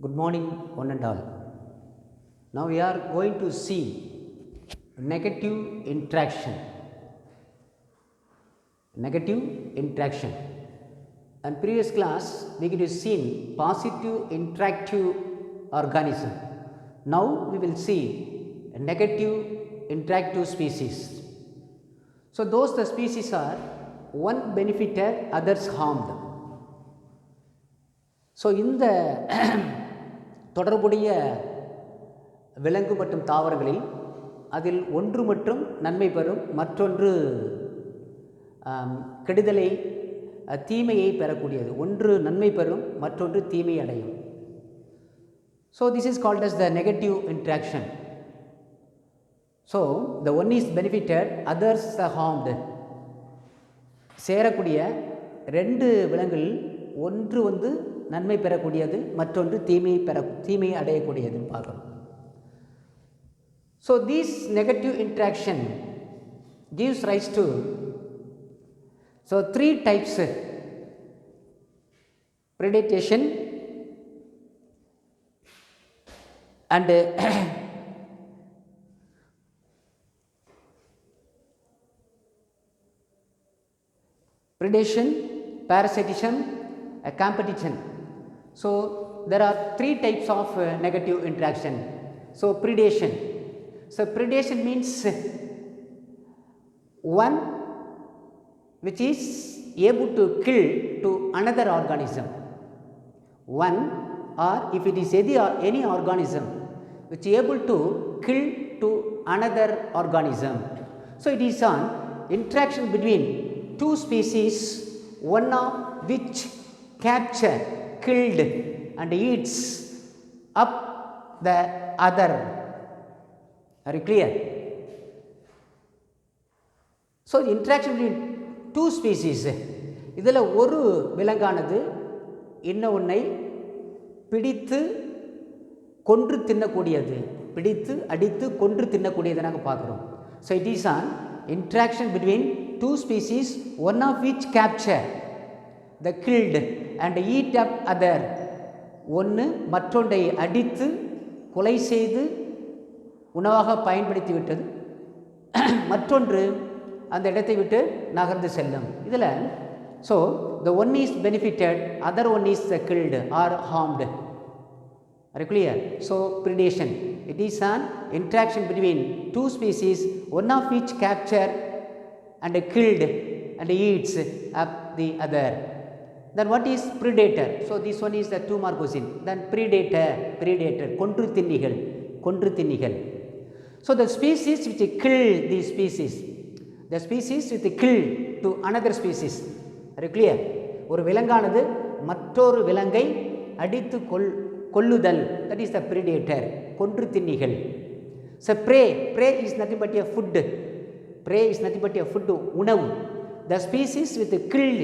Good morning, one and all. Now we are going to see negative interaction. Negative interaction. And previous class we could have seen positive interactive organism. Now we will see a negative interactive species. So those the species are one benefited, others harmed. So இந்த தொடர்புடைய விலங்கு மற்றும் தாவரங்களில் அதில் ஒன்று மற்றும் நன்மை பெறும், மற்றொன்று கெடுதலை தீமையை பெறக்கூடியது. ஒன்று நன்மை பெறும், மற்றொன்று தீமை அடையும். So this is called as the negative interaction. So the one is benefited, others the harmed. சேரக்கூடிய ரெண்டு விலங்குகள் ஒன்று நன்மை பெறக்கூடியது, மற்றொன்று தீமை அடையக்கூடியதுன்னு பார்க்கணும். So these negative interaction gives rise to three types: predation and predation, parasitism, competition. So there are three types of negative interaction. So predation. So predation means one which is able to kill to another organism. One, or if it is any organism which is able to kill to another organism. So it is an interaction between two species, one of which capture, killed and eats up the other. Are you clear? So the interaction between two species, இதில் ஒரு விலங்கானது இன்னொன்றை பிடித்து கொன்று தின்னக்கூடியது, பிடித்து அடித்து கொன்று தின்னக்கூடியதை நாங்கள் பார்க்குறோம். So it is on interaction between two species, one of which capture the killed and eat up other. ஒன்று மற்றொன்றை அடித்து கொலை செய்து உணவாக பயன்படுத்தி விட்டது, மற்றொன்று அந்த இடத்தை விட்டு நகர்ந்து செல்லும். இதில் so the one is benefited, other one is killed or harmed. Are you clear? So predation, it is an interaction between two species, one of which capture and killed and eats up the other. Then what is predator? So this one is the 2 mark question. Then predator கொன்று தின்னிகள். So the species which kill these species, the species which kill to another species. Are you clear? ஒரு விலங்கானது மற்றொரு விலங்கை அடித்து கொல்லுதல், that is the predator, கொன்று தின்னிகள். So prey is nothing but a food. Prey is nothing but a food, உணவு. The species with killed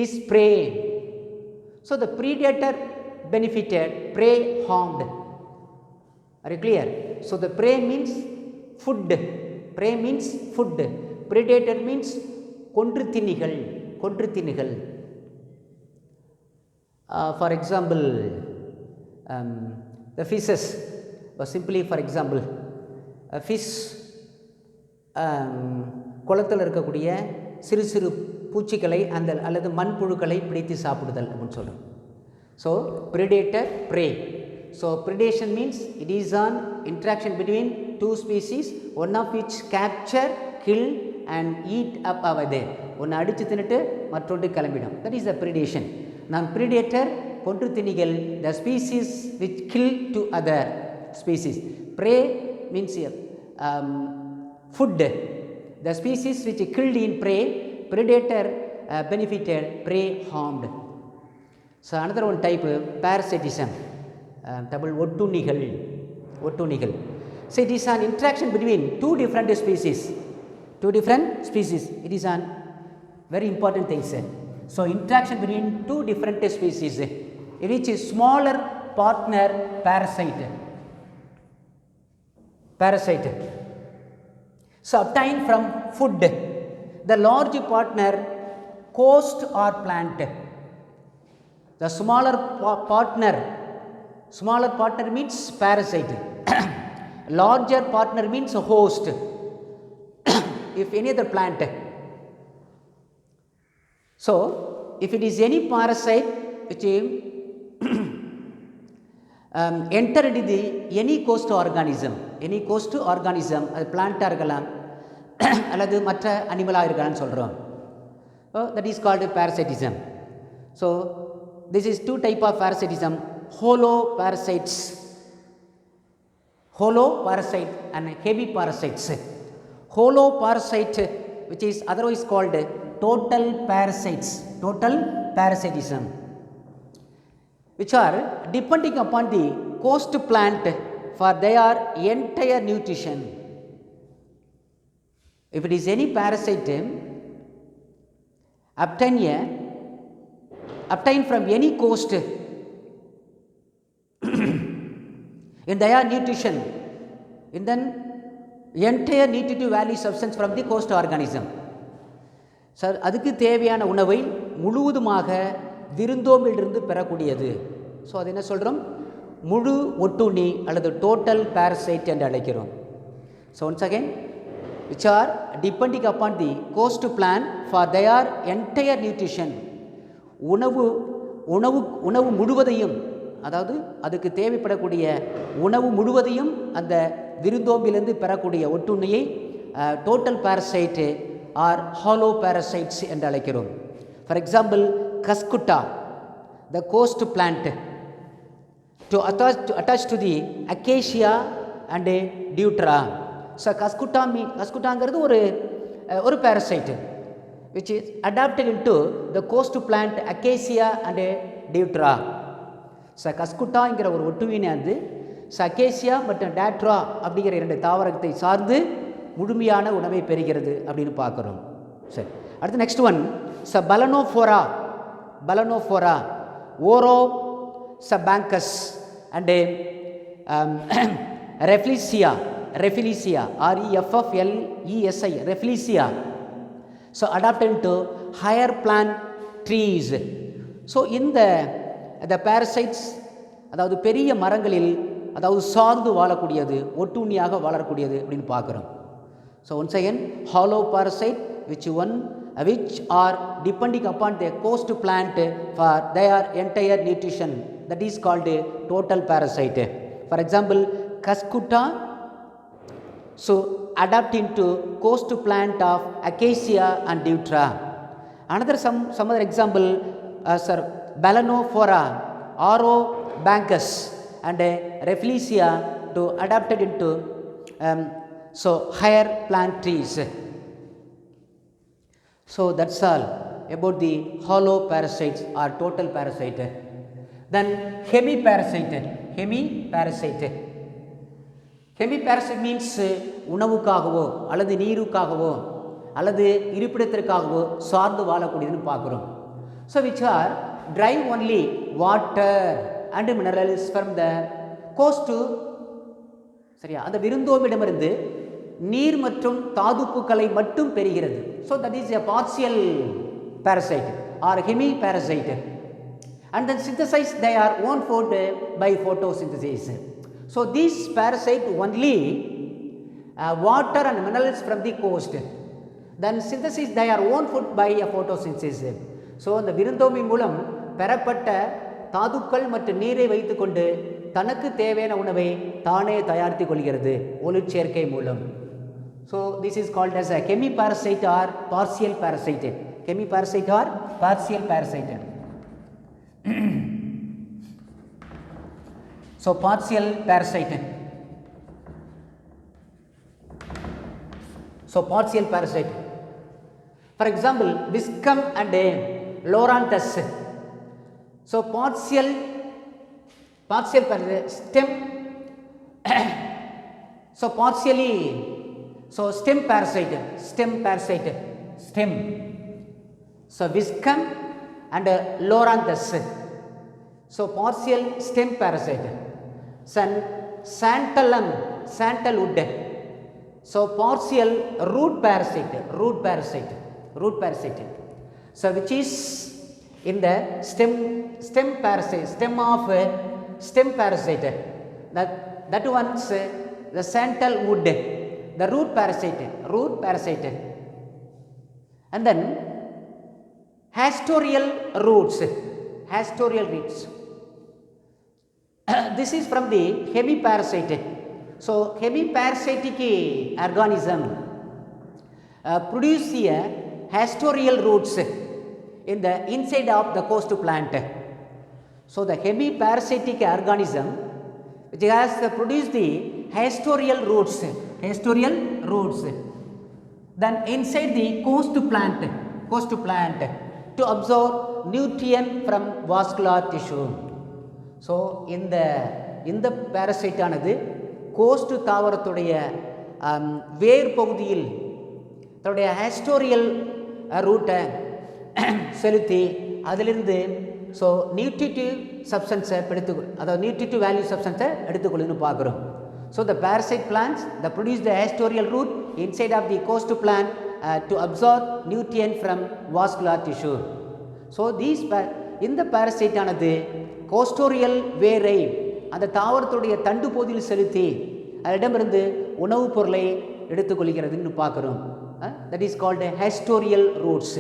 is prey. So the predator benefited, prey harmed. Are you clear? So the prey means food. Prey means food. Predator means கொன்று தின்னிகள். For example, the fishes, simply for example, a fish குளத்தில் இருக்கக்கூடிய சிறு சிறு பூச்சிகளை அல்லது மண்புழுக்களை பிடித்து சாப்பிடுதல் அப்படின்னு சொல்கிறோம். So predator, prey. So predation means it is an interaction between two species, one of which capture, kill and eat up over there. ஒன்று அடித்து தின்னுட்டு மற்றொன்று கிளம்பிடும். That is the predation. Now predator கொன்று தின்னிகள், the species which kill to other species. Prey means food. The species which killed in prey, predator benefited, prey harmed. So another one type, parasitism, double ஒட்டுண்ணிகள். So it is an interaction between two different species. It is an very important thing. So interaction between two different species, which is smaller partner parasite. So obtained from food, the large partner coast or plant. The smaller partner Smaller partner means parasite. Larger partner means host. If any other plant. So, if it is any parasite which enter into the any host organism, அது பிளான்ட்டாக இருக்கலாம் அல்லது மற்ற அனிமலாக இருக்கலாம்னு சொல்கிறோம். That is called parasitism. So, this is two type of parasitism, hollow parasites and heavy parasites. Hollow parasite, which is otherwise called total parasitism, which are depending upon the host plant for their entire nutrition. If it is any parasite obtained from any host in their nutrition, in then entire nutritive value substance from the host organism. Sir அதுக்கு தேவையான உணவை முழுவதுமாக விருந்தோம்பிலிருந்து பெறக்கூடியது. So அது என்ன சொல்கிறோம், முழு ஒட்டுண்ணி அல்லது டோட்டல் parasite என்று அழைக்கிறோம். So once again, which are depending upon the host plant for their entire nutrition. உணவு முழுவதையும், அதாவது அதுக்கு தேவைப்படக்கூடிய உணவு முழுவதையும் அந்த விருந்தோம்பிலிருந்து பெறக்கூடிய ஒட்டுண்ணியை total parasite or hollow parasites என்று அழைக்கிறோம். For example, cuscuta, the host plant to attach to the acacia and deutera. So cuscutaங்கிறது ஒரு parasite which is adapted into the host plant acacia and deutera. So cuscutaங்கிற ஒரு ஒட்டுவினை வந்து acacia மற்றும் டேட்ரா அப்படிங்கிற 2 தாவரத்தை சார்ந்து முழுமையான உணவை பெறுகிறது அப்படின்னு பார்க்குறோம். சரி, அடுத்து நெக்ஸ்ட் ஒன் பலனோஃபோரா ஓரோ சபாங்கஸ் and Rafflesia Rafflesia so adapted to higher plant trees. So இந்த பேரசைட்ஸ், அதாவது பெரிய மரங்களில் அதாவது சார்ந்து வாழக்கூடியது, ஒட்டுண்ணியாக வாழக்கூடியது அப்படின்னு பார்க்குறோம். So once again, hollow parasite which are depending upon the host plant for their entire nutrition, that is called a total parasite. For example, cuscuta so adapt into host plant of acacia and deutera. Another some other example, Balanophora, Oro bancus and Rafflesia to adapted into so higher plant trees. So that's all about the hollow parasites or total parasite. Then hemiparasite means உணவுக்காகவோ அல்லது நீருக்காகவோ அல்லது இருப்பிடத்திற்காகவோ சார்ந்து வாழக்கூடியதுன்னு பார்க்குறோம். So which are drive only water and minerals from the coast to, சரியா, அந்த விருந்தோம்பிடமிருந்து நீர் மற்றும் தாதுப்புக்களை மட்டும் பெறுகிறது. So that is a partial parasite or hemiparasite. And then synthesize their own food by photosynthesis. So these parasite only water and minerals from the coast, then synthesize their own food by a photosynthesis. So அந்த விருந்தோம்பி மூலம் பெறப்பட்ட தாதுக்கள் மற்றும் நீரை வைத்துக்கொண்டு தனக்கு தேவையான உணவை தானே தயாரித்து கொள்கிறது ஒளிச்சேர்க்கை மூலம். So this is called as a hemiparasite or partial parasite. Hemiparasite or partial parasite. So partial parasite. For example, viscum and loranthus. So partial parasite, stem so partially, so stem parasite. So viscum and loranthus, so partial stem parasite. Sandalwood, so partial root parasite. So which is in the stem parasite, stem of stem parasite. That one's the sandalwood, the root parasite. And then hastoreal roots. This is from the hemiparasite. So hemiparasitic organism produce the hastoreal roots in the inside of the host plant. So the hemiparasitic organism which has produced the hastoreal roots, then inside the host plant to absorb nutrient from vascular tissue. So in the parasite ஆனது cost தாவரத்துடைய வேர் பகுதியில் தன்னுடைய ஹாஸ்டோரியல் ரூட்டை செலுத்தி அதிலிருந்து so nutritive சப்ஸ்டன்ஸை அதாவது nutritive value சப்ஸ்டன்ஸை எடுத்துக்கொள்ளுன்னு பார்க்குறோம். So the parasite plants that produce the hastoreal root inside of the host plant to absorb nutrient from vascular tissue. So இந்த parasite ஆனது கோஸ்டோரியல் வேரை அந்த தாவரத்துடைய தண்டு பகுதியில் செலுத்தி அதனிடமிருந்து உணவுப் பொருளை எடுத்துக்கொள்கிறதுன்னு பார்க்குறோம். That is called hastoreal roots.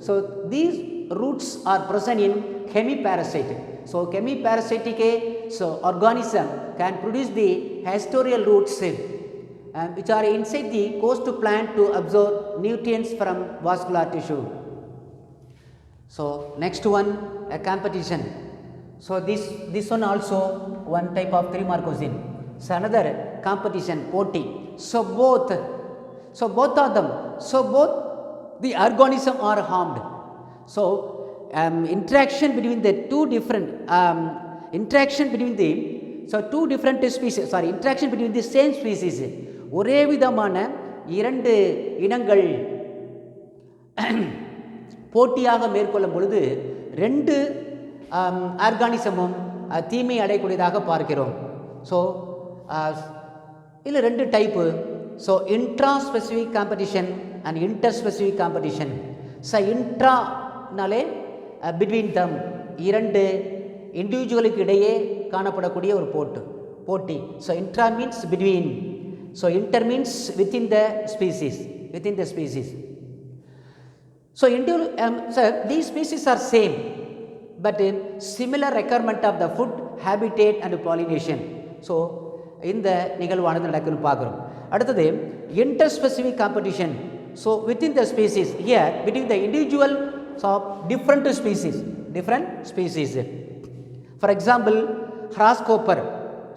So these roots are present in hemiparasite. So hemiparasitic organism can produce the hastoreal roots which are inside the host plant to absorb nutrients from vascular tissue. So next one, a competition. So this one also one type of 3 mark question. So another competition, poti. So both of them, the organism are harmed. So interaction between the two different interaction between the same species, ஒரே விதமான இரண்டு இனங்கள் போட்டியாக மேற்கொள்ளும் பொழுது ரெண்டு ஆர்கானிசமும் தீமை அடையக்கூடியதாக பார்க்கிறோம். ஸோ இதில் ரெண்டு type. So intraspecific competition and interspecific competition. So இன்ட்ரானாலே பிட்வீன் தம், இரண்டு இண்டிவிஜுவலுக்கு இடையே காணப்படக்கூடிய ஒரு போட்டி. So intra means between, so inter means within the species. So these species are same but in similar requirement of the food, habitat and pollination. So இந்த நிகழ்வானது நடக்குன்னு பார்க்குறோம். அடுத்தது interspecific competition. So within the species, here between the individuals of different species. For example, grasshopper,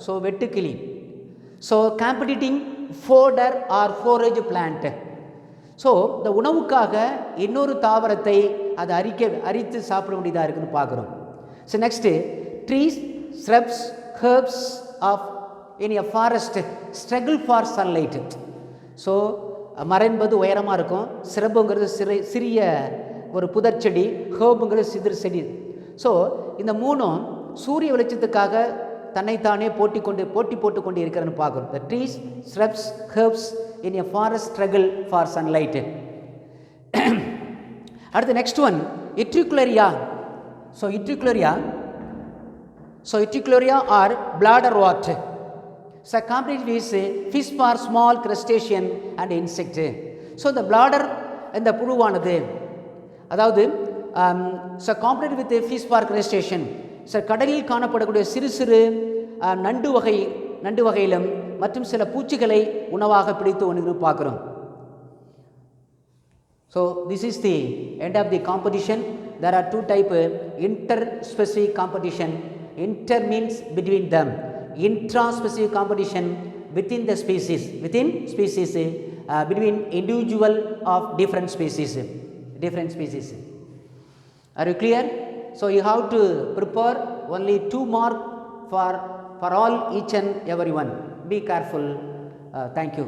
so வெட்டுக்கிளி, so competing fodder or forage plant. So இந்த உணவுக்காக இன்னொரு தாவரத்தை அதை அரித்து சாப்பிட வேண்டியதாக இருக்குதுன்னு பார்க்குறோம். So next trees, shrubs, herbs of in a forest struggle for sunlight. So மரம் என்பது உயரமாக இருக்கும், சிரப்புங்கிறது சிறிய ஒரு புதர் செடி, ஹேர்புங்கிறது சிதிர் செடி. ஸோ இந்த மூணும் சூரிய வெளிச்சத்துக்காக தன்னைத்தானே போட்டி போட்டு கொண்டு இருக்கிறன்னு பார்க்குறோம். The trees, shrubs, herbs in a forest struggle for sunlight. அடுத்து next one, Utricularia. So Utricularia are bladderwort. So compete with fish for small crustacean and insect. So the bladder and the புழுவானது அதாவது compete with fish for crustacean. So கடலில் காணப்படக்கூடிய சிறு நண்டு வகையிலும் மற்றும் சில பூச்சிகளை உணவாக பிடித்து ஒன்று பார்க்குறோம். So this is the end of the competition. There are 2 types, inter-specific competition. Inter means between them. Intra-specific competition within species, between individual of different species. Are you clear? So you have to prepare only 2 mark for all, each and every one. Be careful. Thank you.